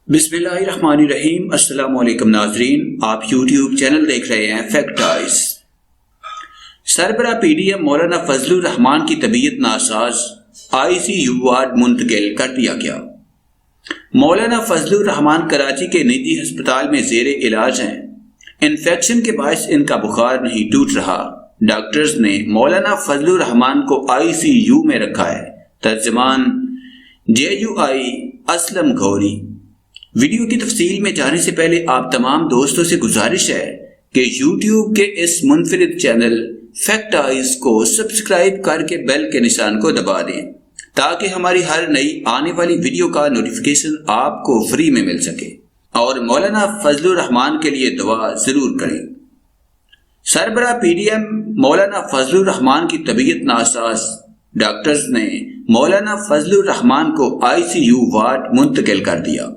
بسم اللہ الرحمن الرحیم۔ السلام علیکم ناظرین، آپ یوٹیوب چینل دیکھ رہے ہیں فیکٹ آئز۔ سربراہ پی ڈی ایم مولانا فضل الرحمان کی طبیعت ناساز، آئی سی یو وارڈ منتقل کر دیا گیا۔ مولانا فضل الرحمان کراچی کے نجی ہسپتال میں زیر علاج ہیں۔ انفیکشن کے باعث ان کا بخار نہیں ٹوٹ رہا۔ ڈاکٹرز نے مولانا فضل الرحمان کو آئی سی یو میں رکھا ہے۔ ترجمان JUI اسلم گوری۔ ویڈیو کی تفصیل میں جانے سے پہلے آپ تمام دوستوں سے گزارش ہے کہ یوٹیوب کے اس منفرد چینل فیکٹ آئز کو سبسکرائب کر کے بیل کے نشان کو دبا دیں تاکہ ہماری ہر نئی آنے والی ویڈیو کا نوٹیفیکیشن آپ کو فری میں مل سکے، اور مولانا فضل الرحمان کے لیے دعا ضرور کریں۔ سربراہ پی ڈی ایم مولانا فضل الرحمان کی طبیعت ناساز، ڈاکٹرز نے مولانا فضل الرحمان کو آئی سی یو وارڈ منتقل کر دیا۔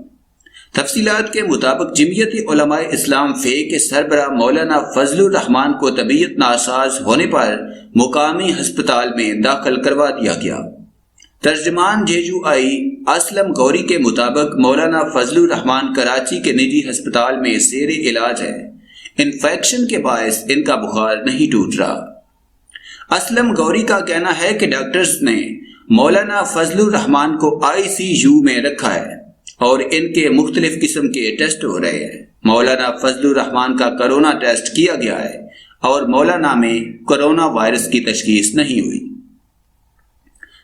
تفصیلات کے مطابق جمعیت علماء اسلام فے کے سربراہ مولانا فضل الرحمان کو طبیعت ناساز ہونے پر مقامی ہسپتال میں داخل کروا دیا گیا۔ ترجمان JUI اسلم گوری کے مطابق مولانا فضل الرحمان کراچی کے نجی ہسپتال میں زیر علاج ہے۔ انفیکشن کے باعث ان کا بخار نہیں ٹوٹ رہا۔ اسلم گوری کا کہنا ہے کہ ڈاکٹرز نے مولانا فضل الرحمان کو آئی سی یو میں رکھا ہے اور ان کے مختلف قسم کے ٹیسٹ ہو رہے ہیں۔ مولانا فضل الرحمان کا کرونا ٹیسٹ کیا گیا ہے اور مولانا میں کرونا وائرس کی تشخیص نہیں ہوئی۔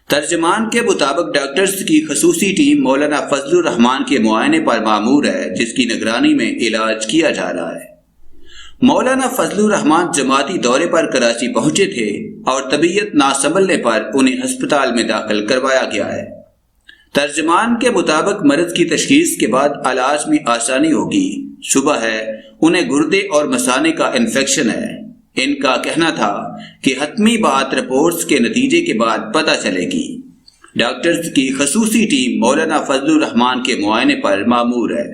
ترجمان کے مطابق ڈاکٹرز کی خصوصی ٹیم مولانا فضل الرحمان کے معائنے پر مامور ہے، جس کی نگرانی میں علاج کیا جا رہا ہے۔ مولانا فضل الرحمان جماعتی دورے پر کراچی پہنچے تھے اور طبیعت نہ سنبھلنے پر انہیں ہسپتال میں داخل کروایا گیا ہے۔ ترجمان کے مطابق مرض کی تشخیص کے بعد علاج میں آسانی ہوگی۔ شبہ ہے انہیں گردے اور مثانے کا انفیکشن ہے۔ ان کا کہنا تھا کہ حتمی بات رپورٹس کے نتیجے کے بعد پتہ چلے گی۔ ڈاکٹرز کی خصوصی ٹیم مولانا فضل الرحمان کے معائنے پر مامور ہے۔